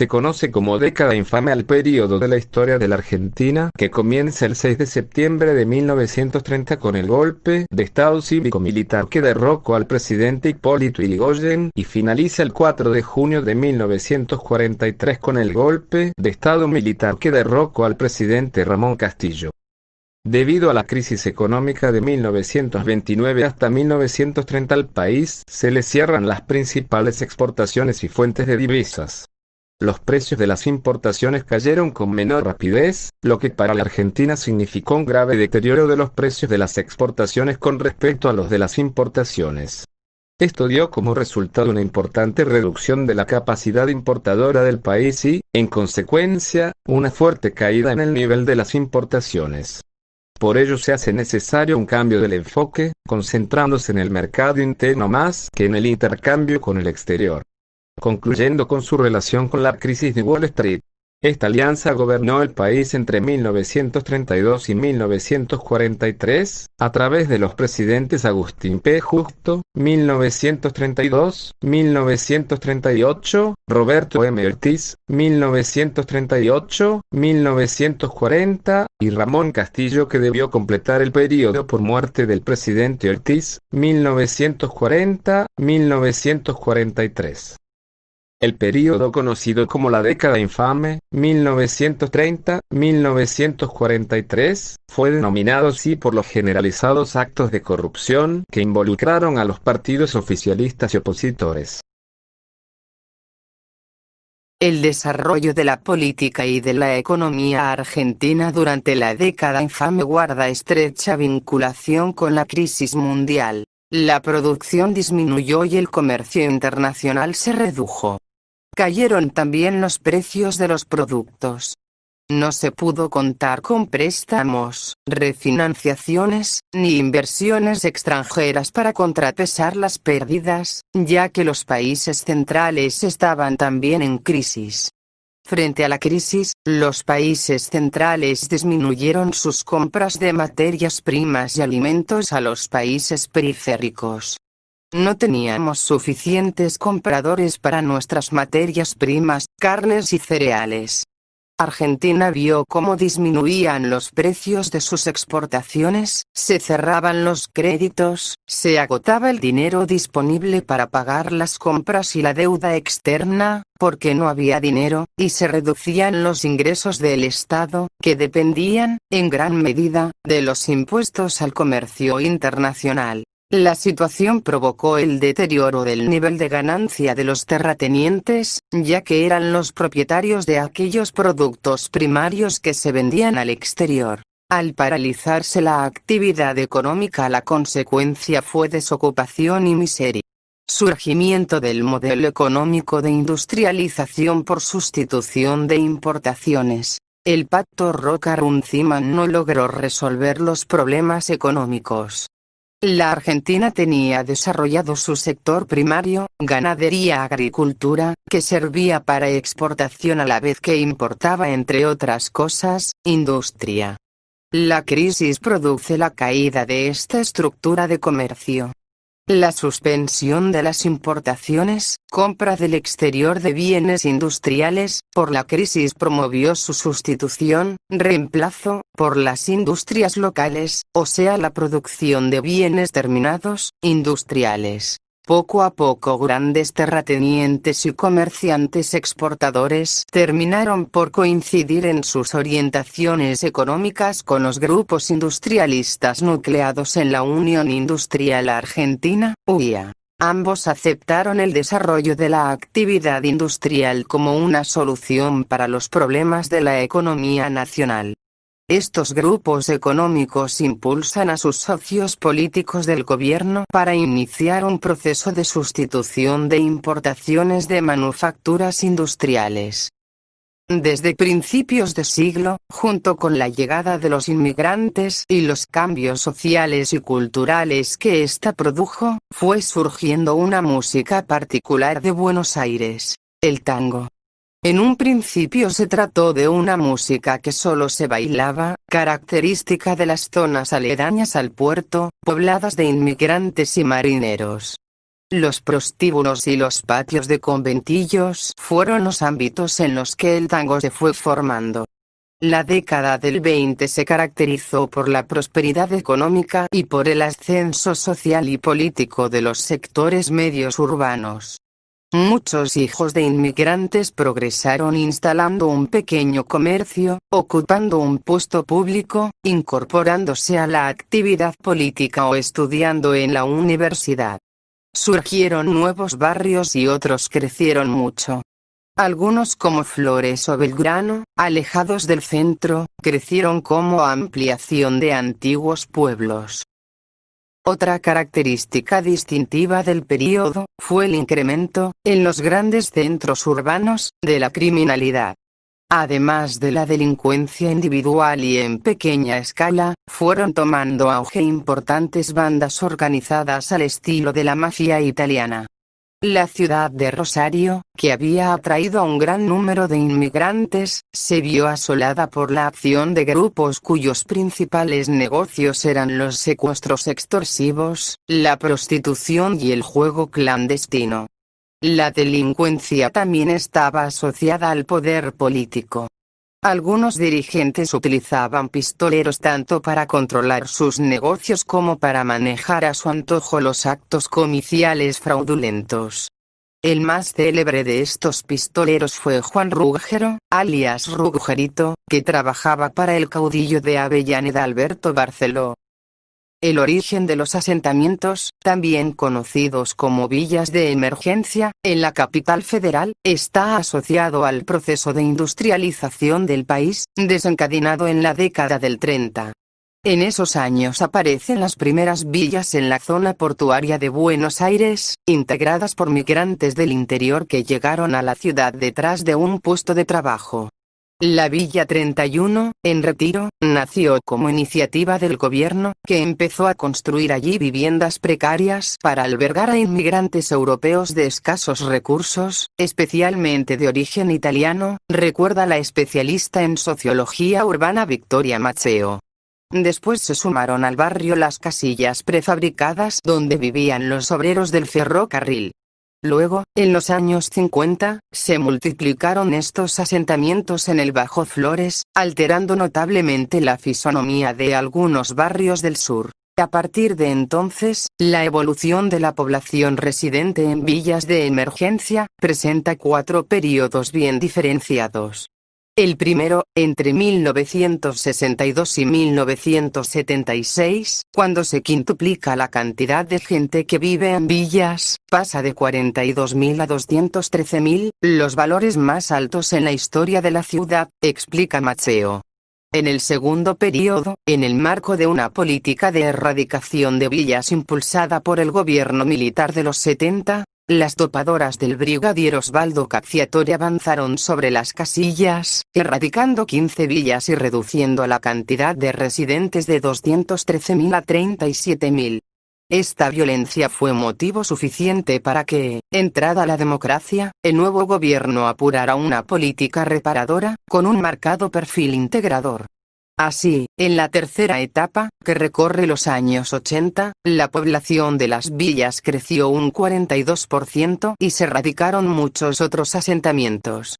Se conoce como década infame al período de la historia de la Argentina que comienza el 6 de septiembre de 1930 con el golpe de Estado cívico-militar que derrocó al presidente Hipólito Yrigoyen y finaliza el 4 de junio de 1943 con el golpe de Estado militar que derrocó al presidente Ramón Castillo. Debido a la crisis económica de 1929 hasta 1930 al país se le cierran las principales exportaciones y fuentes de divisas. Los precios de las importaciones cayeron con menor rapidez, lo que para la Argentina significó un grave deterioro de los precios de las exportaciones con respecto a los de las importaciones. Esto dio como resultado una importante reducción de la capacidad importadora del país y, en consecuencia, una fuerte caída en el nivel de las importaciones. Por ello se hace necesario un cambio del enfoque, concentrándose en el mercado interno más que en el intercambio con el exterior. Concluyendo con su relación con la crisis de Wall Street. Esta alianza gobernó el país entre 1932 y 1943, a través de los presidentes Agustín P. Justo, 1932, 1938, Roberto M. Ortiz, 1938, 1940, y Ramón Castillo que debió completar el período por muerte del presidente Ortiz, 1940, 1943. El período conocido como la década infame, 1930-1943, fue denominado así por los generalizados actos de corrupción que involucraron a los partidos oficialistas y opositores. El desarrollo de la política y de la economía argentina durante la década infame guarda estrecha vinculación con la crisis mundial. La producción disminuyó y el comercio internacional se redujo. Cayeron también los precios de los productos. No se pudo contar con préstamos, refinanciaciones, ni inversiones extranjeras para contrapesar las pérdidas, ya que los países centrales estaban también en crisis. Frente a la crisis, los países centrales disminuyeron sus compras de materias primas y alimentos a los países periféricos. No teníamos suficientes compradores para nuestras materias primas, carnes y cereales. Argentina vio cómo disminuían los precios de sus exportaciones, se cerraban los créditos, se agotaba el dinero disponible para pagar las compras y la deuda externa, porque no había dinero, y se reducían los ingresos del Estado, que dependían, en gran medida, de los impuestos al comercio internacional. La situación provocó el deterioro del nivel de ganancia de los terratenientes, ya que eran los propietarios de aquellos productos primarios que se vendían al exterior. Al paralizarse la actividad económica, la consecuencia fue desocupación y miseria. Surgimiento del modelo económico de industrialización por sustitución de importaciones. El pacto Roca-Runciman no logró resolver los problemas económicos. La Argentina tenía desarrollado su sector primario, ganadería-agricultura, que servía para exportación a la vez que importaba, entre otras cosas, industria. La crisis produce la caída de esta estructura de comercio. La suspensión de las importaciones, compra del exterior de bienes industriales, por la crisis promovió su sustitución, reemplazo, por las industrias locales, o sea la producción de bienes terminados, industriales. Poco a poco grandes terratenientes y comerciantes exportadores terminaron por coincidir en sus orientaciones económicas con los grupos industrialistas nucleados en la Unión Industrial Argentina, UIA. Ambos aceptaron el desarrollo de la actividad industrial como una solución para los problemas de la economía nacional. Estos grupos económicos impulsan a sus socios políticos del gobierno para iniciar un proceso de sustitución de importaciones de manufacturas industriales. Desde principios de siglo, junto con la llegada de los inmigrantes y los cambios sociales y culturales que ésta produjo, fue surgiendo una música particular de Buenos Aires, el tango. En un principio se trató de una música que solo se bailaba, característica de las zonas aledañas al puerto, pobladas de inmigrantes y marineros. Los prostíbulos y los patios de conventillos fueron los ámbitos en los que el tango se fue formando. La década del 20 se caracterizó por la prosperidad económica y por el ascenso social y político de los sectores medios urbanos. Muchos hijos de inmigrantes progresaron instalando un pequeño comercio, ocupando un puesto público, incorporándose a la actividad política o estudiando en la universidad. Surgieron nuevos barrios y otros crecieron mucho. Algunos como Flores o Belgrano, alejados del centro, crecieron como ampliación de antiguos pueblos. Otra característica distintiva del período fue el incremento, en los grandes centros urbanos, de la criminalidad. Además de la delincuencia individual y en pequeña escala, fueron tomando auge importantes bandas organizadas al estilo de la mafia italiana. La ciudad de Rosario, que había atraído a un gran número de inmigrantes, se vio asolada por la acción de grupos cuyos principales negocios eran los secuestros extorsivos, la prostitución y el juego clandestino. La delincuencia también estaba asociada al poder político. Algunos dirigentes utilizaban pistoleros tanto para controlar sus negocios como para manejar a su antojo los actos comiciales fraudulentos. El más célebre de estos pistoleros fue Juan Ruggiero, alias Ruggerito, que trabajaba para el caudillo de Avellaneda Alberto Barceló. El origen de los asentamientos, también conocidos como villas de emergencia, en la capital federal, está asociado al proceso de industrialización del país, desencadenado en la década del 30. En esos años aparecen las primeras villas en la zona portuaria de Buenos Aires, integradas por migrantes del interior que llegaron a la ciudad detrás de un puesto de trabajo. La Villa 31, en Retiro, nació como iniciativa del gobierno, que empezó a construir allí viviendas precarias para albergar a inmigrantes europeos de escasos recursos, especialmente de origen italiano, recuerda la especialista en sociología urbana Victoria Maceo. Después se sumaron al barrio las casillas prefabricadas donde vivían los obreros del ferrocarril. Luego, en los años 50, se multiplicaron estos asentamientos en el Bajo Flores, alterando notablemente la fisonomía de algunos barrios del sur. A partir de entonces, la evolución de la población residente en villas de emergencia presenta 4 períodos bien diferenciados. El primero, entre 1962 y 1976, cuando se quintuplica la cantidad de gente que vive en villas, pasa de 42.000 a 213.000, los valores más altos en la historia de la ciudad, explica Maceo. En el segundo período, en el marco de una política de erradicación de villas impulsada por el gobierno militar de los 70, las topadoras del brigadier Osvaldo Cacciatore avanzaron sobre las casillas, erradicando 15 villas y reduciendo la cantidad de residentes de 213.000 a 37.000. Esta violencia fue motivo suficiente para que, entrada la democracia, el nuevo gobierno apurara una política reparadora, con un marcado perfil integrador. Así, en la tercera etapa, que recorre los años 80, la población de las villas creció un 42% y se radicaron muchos otros asentamientos.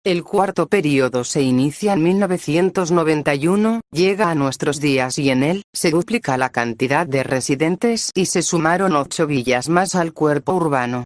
El cuarto período se inicia en 1991, llega a nuestros días y en él, se duplica la cantidad de residentes y se sumaron 8 villas más al cuerpo urbano.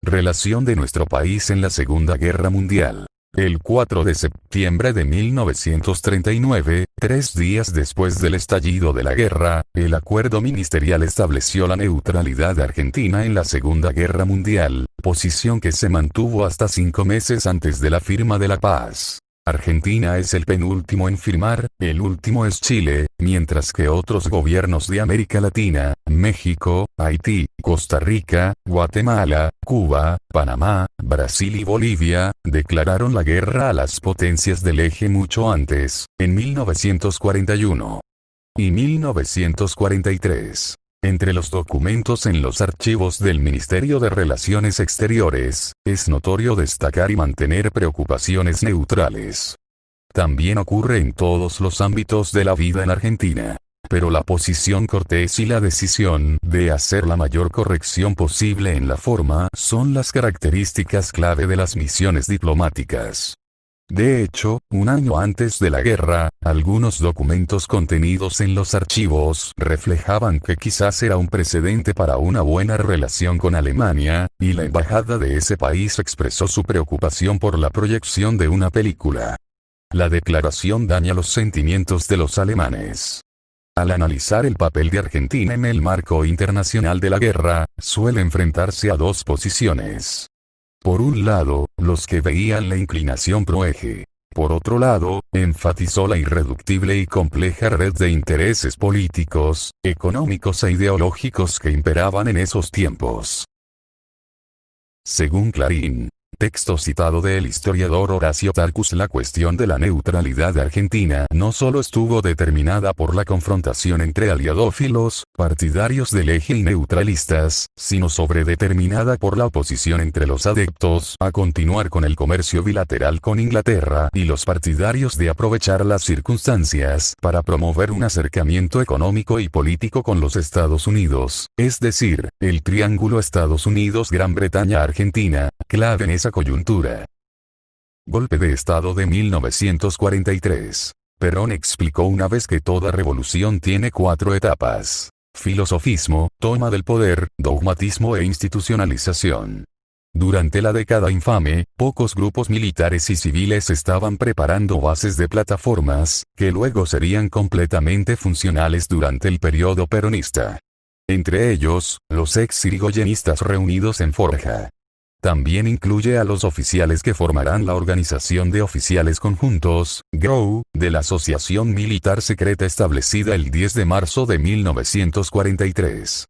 Relación de nuestro país en la Segunda Guerra Mundial. El 4 de septiembre de 1939, 3 días después del estallido de la guerra, el acuerdo ministerial estableció la neutralidad de Argentina en la Segunda Guerra Mundial, posición que se mantuvo hasta 5 meses antes de la firma de la paz. Argentina es el penúltimo en firmar, el último es Chile, mientras que otros gobiernos de América Latina, México, Haití, Costa Rica, Guatemala, Cuba, Panamá, Brasil y Bolivia, declararon la guerra a las potencias del eje mucho antes, en 1941 y 1943. Entre los documentos en los archivos del Ministerio de Relaciones Exteriores, es notorio destacar y mantener preocupaciones neutrales. También ocurre en todos los ámbitos de la vida en Argentina. Pero la posición cortés y la decisión de hacer la mayor corrección posible en la forma son las características clave de las misiones diplomáticas. De hecho, un año antes de la guerra, algunos documentos contenidos en los archivos reflejaban que quizás era un precedente para una buena relación con Alemania, y la embajada de ese país expresó su preocupación por la proyección de una película. La declaración daña los sentimientos de los alemanes. Al analizar el papel de Argentina en el marco internacional de la guerra, suele enfrentarse a dos posiciones. Por un lado, los que veían la inclinación pro-eje. Por otro lado, enfatizó la irreductible y compleja red de intereses políticos, económicos e ideológicos que imperaban en esos tiempos. Según Clarín, texto citado del historiador Horacio Tarcus, la cuestión de la neutralidad de Argentina no solo estuvo determinada por la confrontación entre aliadófilos, partidarios del eje y neutralistas, sino sobredeterminada por la oposición entre los adeptos a continuar con el comercio bilateral con Inglaterra y los partidarios de aprovechar las circunstancias para promover un acercamiento económico y político con los Estados Unidos, es decir, el triángulo Estados Unidos-Gran Bretaña-Argentina, clave en esa coyuntura. Golpe de Estado de 1943. Perón explicó una vez que toda revolución tiene 4 etapas: filosofismo, toma del poder, dogmatismo e institucionalización. Durante la década infame, pocos grupos militares y civiles estaban preparando bases de plataformas, que luego serían completamente funcionales durante el periodo peronista. Entre ellos, los ex-irigoyenistas reunidos en Forja. También incluye a los oficiales que formarán la Organización de Oficiales Conjuntos, GROU, de la Asociación Militar Secreta establecida el 10 de marzo de 1943.